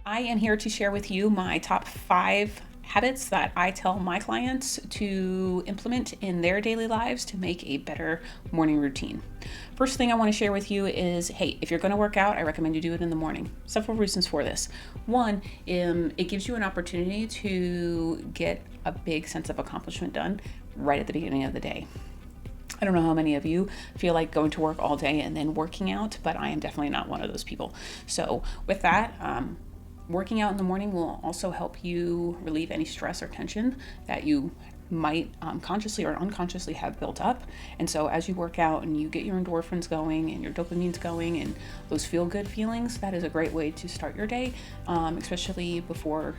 I am here to share with you my top 5 habits that I tell my clients to implement in their daily lives to make a better morning routine. First thing I want to share with you is, hey, if you're going to work out, I recommend you do it in the morning. Several reasons for this. One, it gives you an opportunity to get a big sense of accomplishment done right at the beginning of the day. I don't know how many of you feel like going to work all day and then working out, but I am definitely not one of those people. So with that, working out in the morning will also help you relieve any stress or tension that you might consciously or unconsciously have built up. And so as you work out and you get your endorphins going and your dopamines going and those feel good feelings, that is a great way to start your day, especially before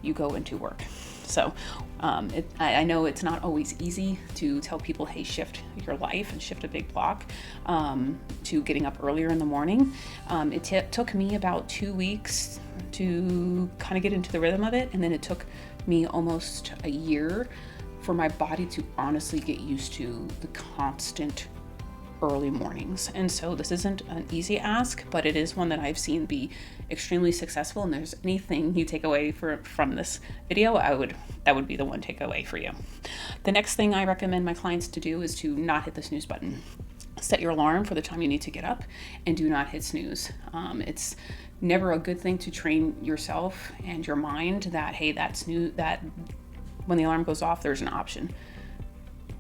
you go into work. So I know it's not always easy to tell people, hey, shift your life and shift a big block to getting up earlier in the morning. It took me about 2 weeks to kind of get into the rhythm of it. And then it took me almost a year for my body to honestly get used to the constant early mornings. And so this isn't an easy ask, but it is one that I've seen be extremely successful. And there's anything you take away from this video, that would be the one takeaway for you. The next thing I recommend my clients to do is to not hit the snooze button. Set your alarm for the time you need to get up and do not hit snooze. It's never a good thing to train yourself and your mind that, hey, that when the alarm goes off, there's an option.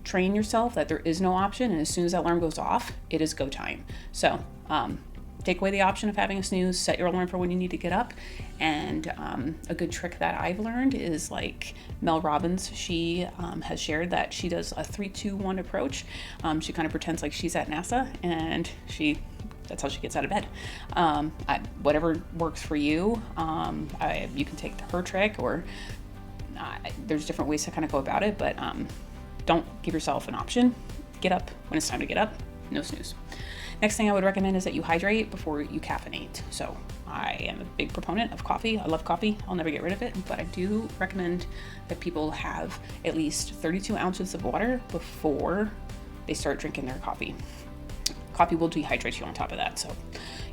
Train yourself that there is no option, and as soon as that alarm goes off, it is go time. So take away the option of having a snooze, set your alarm for when you need to get up. And a good trick that I've learned is, like Mel Robbins, she has shared that she does a 3-2-1 approach. She kind of pretends like she's at NASA, and that's how she gets out of bed. Whatever works for you, you can take her trick, or there's different ways to kind of go about it, but don't give yourself an option. Get up when it's time to get up, no snooze. Next thing I would recommend is that you hydrate before you caffeinate. So I am a big proponent of coffee. I love coffee. I'll never get rid of it, but I do recommend that people have at least 32 ounces of water before they start drinking their coffee. Coffee will dehydrate you on top of that. So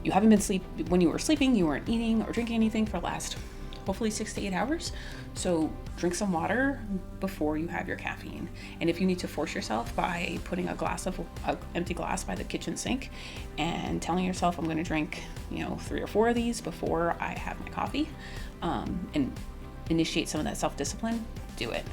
you haven't been when you were sleeping, you weren't eating or drinking anything for the last hopefully 6 to 8 hours. So drink some water before you have your caffeine. And if you need to force yourself by putting an empty glass by the kitchen sink and telling yourself, I'm going to drink, 3 or 4 of these before I have my coffee, and initiate some of that self-discipline, do it.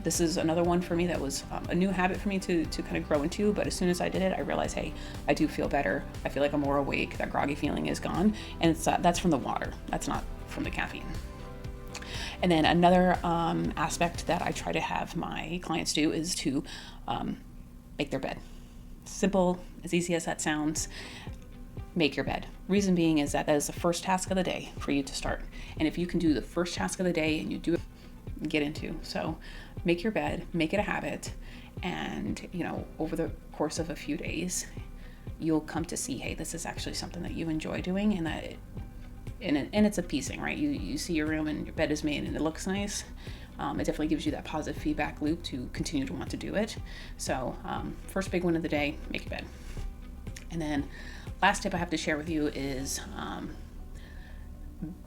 This is another one for me that was a new habit for me to kind of grow into. But as soon as I did it, I realized, hey, I do feel better. I feel like I'm more awake. That groggy feeling is gone. And that's from the water. That's not from the caffeine. And then another aspect that I try to have my clients do is to make their bed. Simple, as easy as that sounds. Make your bed. Reason being is that is the first task of the day for you to start. And if you can do the first task of the day and you do it, get into. So make your bed, make it a habit, and over the course of a few days, you'll come to see, hey, this is actually something that you enjoy doing, and that and it's appeasing, right? You see your room and your bed is made and it looks nice. It definitely gives you that positive feedback loop to continue to want to do it. So first big one of the day, make your bed. And then last tip I have to share with you is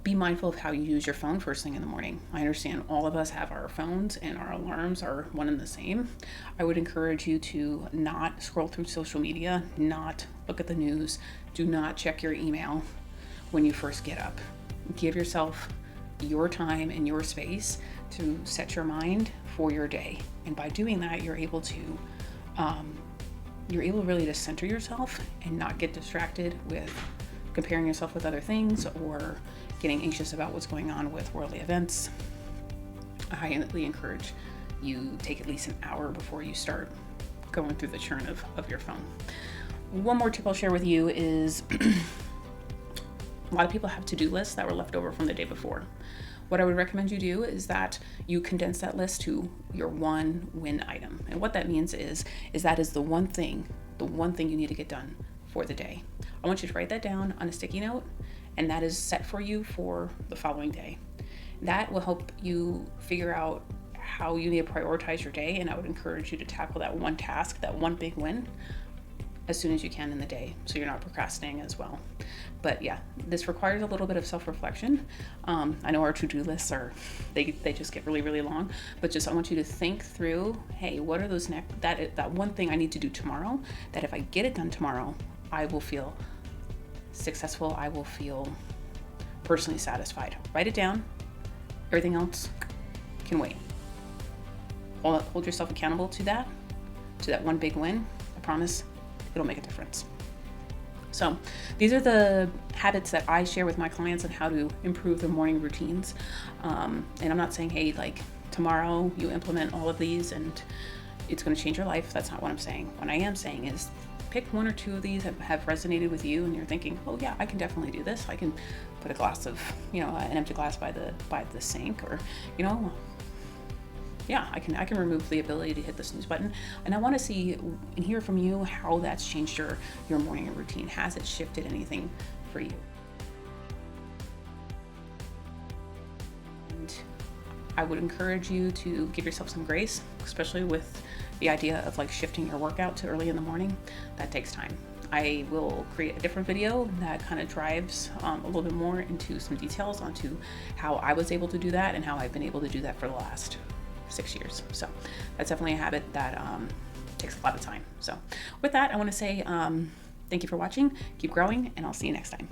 be mindful of how you use your phone first thing in the morning. I understand all of us have our phones and our alarms are one and the same. I would encourage you to not scroll through social media, not look at the news, do not check your email when you first get up. Give yourself your time and your space to set your mind for your day. And by doing that, you're able really to center yourself and not get distracted with comparing yourself with other things or getting anxious about what's going on with worldly events. I highly encourage you take at least an hour before you start going through the churn of your phone. One more tip I'll share with you is a lot of people have to-do lists that were left over from the day before. What I would recommend you do is that you condense that list to your one win item. And what that means is that is the one thing you need to get done for the day. I want you to write that down on a sticky note, and that is set for you for the following day. That will help you figure out how you need to prioritize your day, and I would encourage you to tackle that one task, that one big win, as soon as you can in the day, so you're not procrastinating as well. But yeah, this requires a little bit of self-reflection. I know our to-do lists they just get really, really long, but just I want you to think through, hey, what are those that one thing I need to do tomorrow, that if I get it done tomorrow, I will feel successful, I will feel personally satisfied. Write it down. Everything else can wait. Hold yourself accountable to that one big win. I promise it'll make a difference. So these are the habits that I share with my clients on how to improve their morning routines. And I'm not saying, hey, like tomorrow you implement all of these and it's going to change your life. That's not what I'm saying. What I am saying is pick one or two of these that have resonated with you and you're thinking, oh yeah, I can definitely do this. I can put a glass of, an empty glass by the sink, or, yeah, I can remove the ability to hit the snooze button. And I want to see and hear from you how that's changed your morning routine. Has it shifted anything for you? And I would encourage you to give yourself some grace, especially with the idea of like shifting your workout to early in the morning. That takes time. I will create a different video that kind of drives a little bit more into some details onto how I was able to do that and how I've been able to do that for the last 6 years. So that's definitely a habit that takes a lot of time. So with that, I want to say thank you for watching, keep growing, and I'll see you next time.